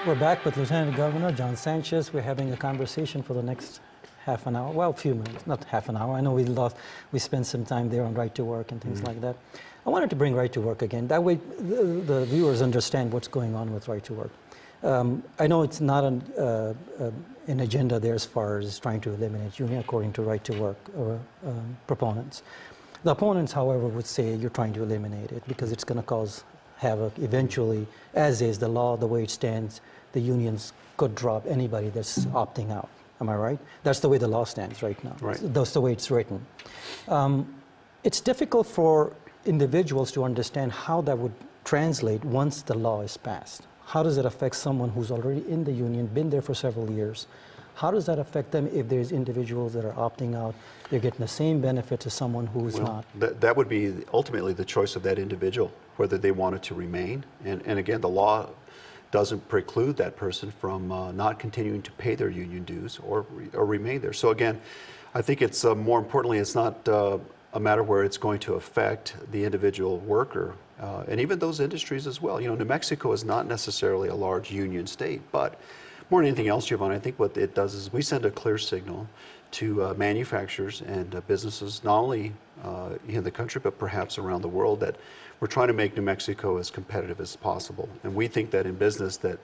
We're back with Lieutenant Governor John Sanchez. We're having a conversation for the next half an hour, well, a few minutes, not half an hour. I know we spent some time there on right to work and things like that. I wanted to bring right to work again. That way the viewers understand what's going on with right to work. I know it's not an agenda there as far as trying to eliminate union according to right to work proponents. The opponents, however, would say you're trying to eliminate it because it's going to cause havoc eventually, as is the law, the way it stands. The unions could drop anybody that's opting out. Am I right? That's the way the law stands right now. Right. That's the way it's written. It's difficult for individuals to understand how that would translate once the law is passed. How does it affect someone who's already in the union, been there for several years? How does that affect them if there's individuals that are opting out? They're getting the same benefit as someone who is not. That would be ultimately the choice of that individual, whether they wanted to remain. And again, the law doesn't preclude that person from not continuing to pay their union dues or remain there. So again, I think it's more importantly, it's not a matter where it's going to affect the individual worker and even those industries as well. You know, New Mexico is not necessarily a large union state, but more than anything else, Giovanni, I think what it does is we send a clear signal to manufacturers and businesses, not only in the country, but perhaps around the world, that we're trying to make New Mexico as competitive as possible. And we think that in business that,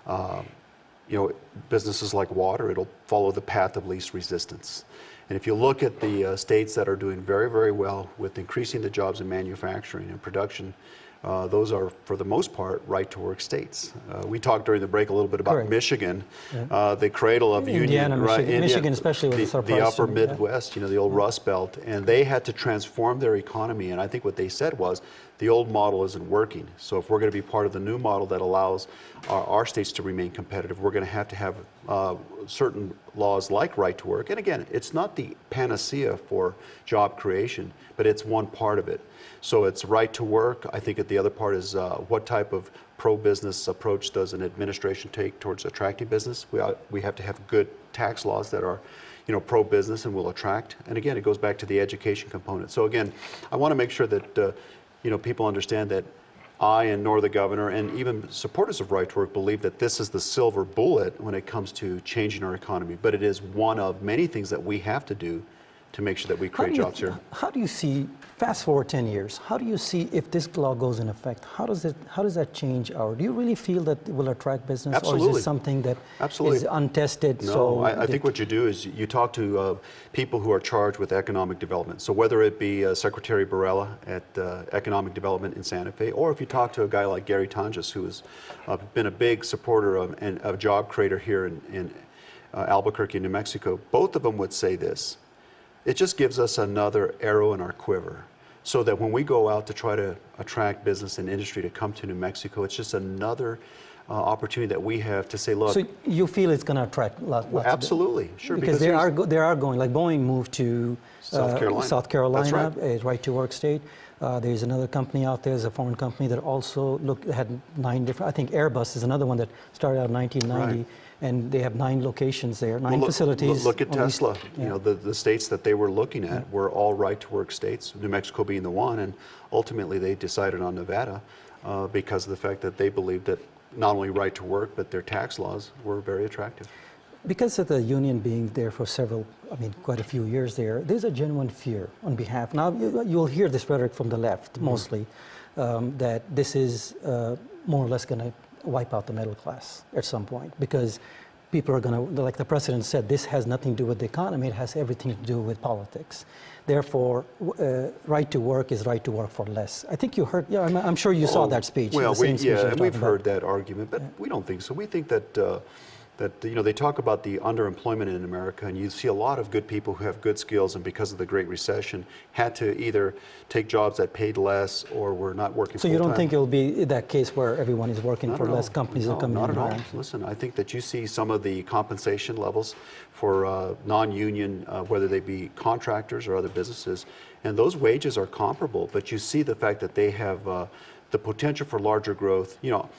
you know, businesses like water, it'll follow the path of least resistance. And if you look at the states that are doing very, very well with increasing the jobs in manufacturing and production, those are, for the most part, right-to-work states. We talked during the break a little bit about Michigan, the cradle of Indiana, union, right? Michigan, especially with the upper Midwest, you know, the old Rust Belt, and they had to transform their economy. And I think what they said was, the old model isn't working. So if we're going to be part of the new model that allows our states to remain competitive, we're going to have certain laws like right to work. And again, it's not the panacea for job creation, but it's one part of it. So it's right to work. I think that the other part is what type of pro-business approach does an administration take towards attracting business? We have to have good tax laws that are, you know, pro-business and will attract. And again, it goes back to the education component. So again, I want to make sure that you know, people understand that I and nor the governor and even supporters of right to work believe that this is the silver bullet when it comes to changing our economy. But it is one of many things that we have to do to make sure that we create jobs here. How do you see, fast forward 10 years, how do you see if this law goes in effect, how does that change our, do you really feel that it will attract business? Absolutely. Or is it something that is untested? No, so I think what you do is you talk to people who are charged with economic development. So whether it be Secretary Barella at Economic Development in Santa Fe, or if you talk to a guy like Gary Tonjes, who has been a big supporter of and a job creator here in Albuquerque, New Mexico, both of them would say this. It just gives us another arrow in our quiver, so that when we go out to try to attract business and industry to come to New Mexico, it's just another opportunity that we have to say, look. So you feel it's going to attract lots well, absolutely, sure. Because they are going, like Boeing moved to South Carolina. That's right. A right-to-work state. There's another company out there, there's a foreign company that also had 9 different, I think Airbus is another one that started out in 1990. Right. And they have 9 locations there, 9 facilities. Look at Tesla. You know, the states that they were looking at were all right-to-work states, New Mexico being the one, and ultimately they decided on Nevada because of the fact that they believed that not only right to work, but their tax laws were very attractive. Because of the union being there for quite a few years there's a genuine fear on behalf. Now, you'll hear this rhetoric from the left, mostly, that this is more or less going to wipe out the middle class at some point, because people are going to, like the president said, this has nothing to do with the economy, it has everything to do with politics. Therefore, right to work is right to work for less. I think you heard, I'm sure you saw that speech. Well, we've heard that argument, but we don't think so. We think that you know, they talk about the underemployment in America, and you see a lot of good people who have good skills, and because of the Great Recession, had to either take jobs that paid less or were not working full-time. So you don't think it'll be that case where everyone is working for less, companies are coming in? Not at all. Listen, I think that you see some of the compensation levels for non-union, whether they be contractors or other businesses, and those wages are comparable, but you see the fact that they have the potential for larger growth. You know,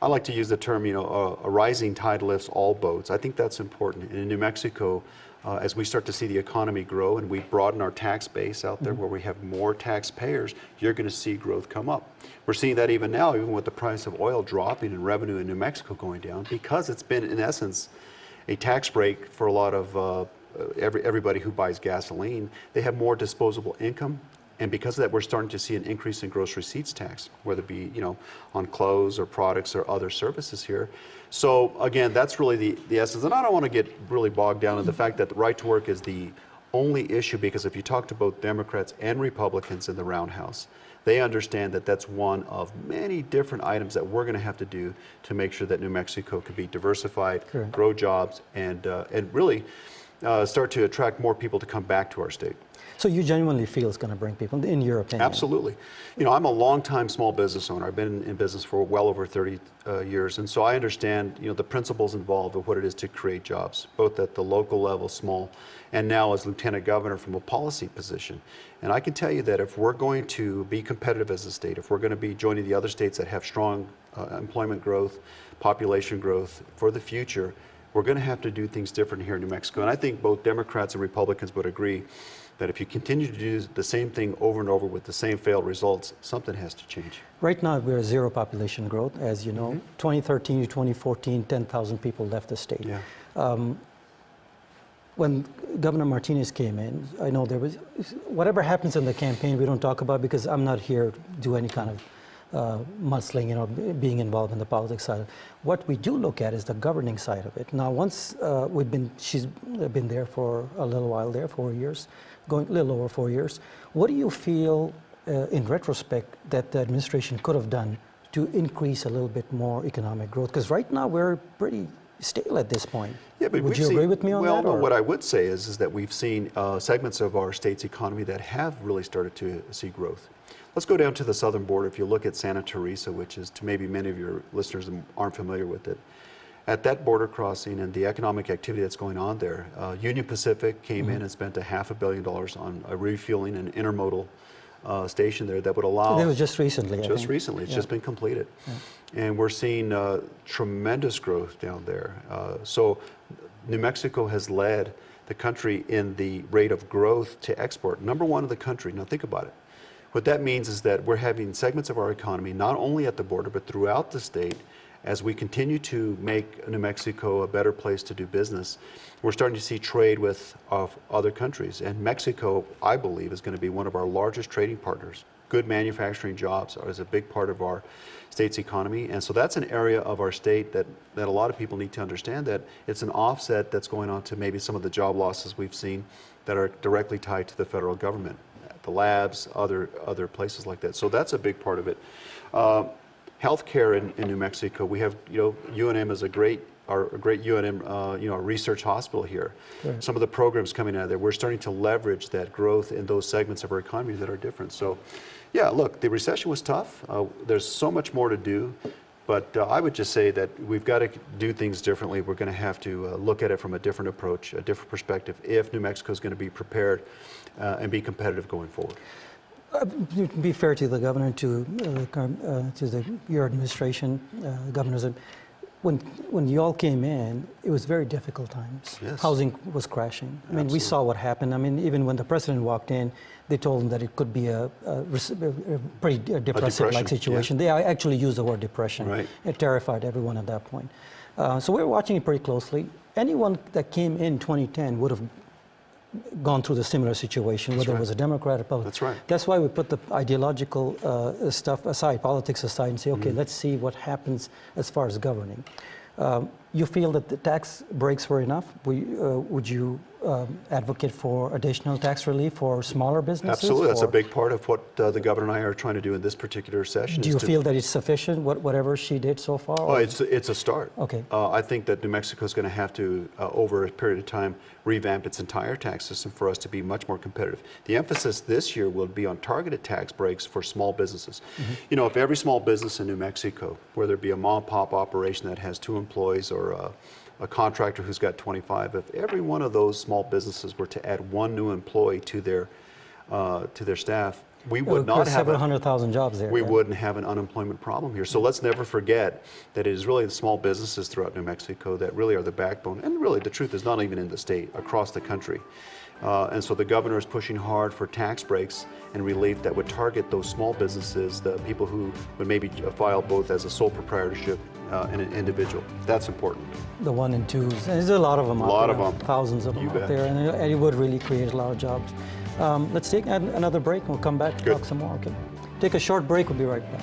I like to use the term, a rising tide lifts all boats. I think that's important. And in New Mexico, as we start to see the economy grow and we broaden our tax base out there where we have more taxpayers, you're going to see growth come up. We're seeing that even now, even with the price of oil dropping and revenue in New Mexico going down, because it's been, in essence, a tax break for a lot of everybody who buys gasoline. They have more disposable income. And because of that, we're starting to see an increase in gross receipts tax, whether it be, on clothes or products or other services here. So again, that's really the essence. And I don't want to get really bogged down in the fact that the right to work is the only issue, because if you talk to both Democrats and Republicans in the Roundhouse, they understand that that's one of many different items that we're going to have to do to make sure that New Mexico can be diversified, Correct. grow jobs, and really start to attract more people to come back to our state. So you genuinely feel it's going to bring people, in your opinion? Absolutely. I'm a long-time small business owner. I've been in business for well over 30 years, and so I understand, the principles involved of what it is to create jobs, both at the local level, small, and now as Lieutenant Governor from a policy position. And I can tell you that if we're going to be competitive as a state, if we're going to be joining the other states that have strong employment growth, population growth for the future, we're going to have to do things different here in New Mexico. And I think both Democrats and Republicans would agree that if you continue to do the same thing over and over with the same failed results, something has to change. Right now, we're zero population growth, as you know. 2013 to 2014, 10,000 people left the state. Yeah. When Governor Martinez came in, I know there was, whatever happens in the campaign, we don't talk about because I'm not here to do any kind of muscling, being involved in the politics side. What we do look at is the governing side of it. Now, once she's been there for a little while there, 4 years, going a little over 4 years. What do you feel, in retrospect, that the administration could have done to increase a little bit more economic growth? Because right now we're pretty stale at this point. Yeah, but would you agree with me on that? Well, no, what I would say is that we've seen segments of our state's economy that have really started to see growth. Let's go down to the southern border. If you look at Santa Teresa, which is, to maybe many of your listeners aren't familiar with it, at that border crossing and the economic activity that's going on there, Union Pacific came in and spent $500 million on a refueling and intermodal station there that would allow... That was just recently, I think. Recently. It's just been completed. Yeah. And we're seeing tremendous growth down there. So New Mexico has led the country in the rate of growth to export. #1 in the country. Now think about it. What that means is that we're having segments of our economy, not only at the border, but throughout the state. As we continue to make New Mexico a better place to do business, we're starting to see trade with other countries. And Mexico, I believe, is going to be one of our largest trading partners. Good manufacturing jobs is a big part of our state's economy. And so that's an area of our state that a lot of people need to understand, that it's an offset that's going on to maybe some of the job losses we've seen that are directly tied to the federal government, the labs, other places like that. So that's a big part of it. Healthcare in New Mexico, we have, UNM is a great UNM, research hospital here. Right. Some of the programs coming out of there, we're starting to leverage that growth in those segments of our economy that are different. So, yeah, look, the recession was tough. There's so much more to do, but I would just say that we've got to do things differently. We're going to have to look at it from a different approach, a different perspective, if New Mexico is going to be prepared and be competitive going forward. To be fair to the governor, to your administration, governors, when you all came in, it was very difficult times. Yes. Housing was crashing. I mean, Absolutely. we saw what happened. I mean, even when the president walked in, they told him that it could be a pretty depressive-like situation. Yeah. They actually used the word depression. Right. It terrified everyone at that point. So we were watching it pretty closely. Anyone that came in 2010 would have gone through the similar situation, whether it was a Democrat or Republican. That's right. That's why we put the ideological stuff aside, politics aside, and say, okay, let's see what happens as far as governing. You feel that the tax breaks were enough? Would you advocate for additional tax relief for smaller businesses? Absolutely. That's a big part of what the governor and I are trying to do in this particular session. Do you feel that it's sufficient, whatever she did so far? Oh, it's a start. Okay. I think that New Mexico is going to have to, over a period of time, revamp its entire tax system for us to be much more competitive. The emphasis this year will be on targeted tax breaks for small businesses. Mm-hmm. If every small business in New Mexico, whether it be a mom-and-pop operation that has 2 employees or a contractor who's got 25, if every one of those small businesses were to add 1 new employee to their staff, we It would not create have several 100,000 jobs there. we yeah. wouldn't have an unemployment problem here. So let's never forget that it is really the small businesses throughout New Mexico that really are the backbone. And really, the truth is not even in the state, across the country. And so the governor is pushing hard for tax breaks and relief that would target those small businesses, the people who would maybe file both as a sole proprietorship and an individual. That's important. The 1 and 2s. And there's a lot of them out there. A lot of them. Thousands of them You out bet. there. And it would really create a lot of jobs. Let's take another break. We'll come back to Good. talk some more. Okay. Take a short break. We'll be right back.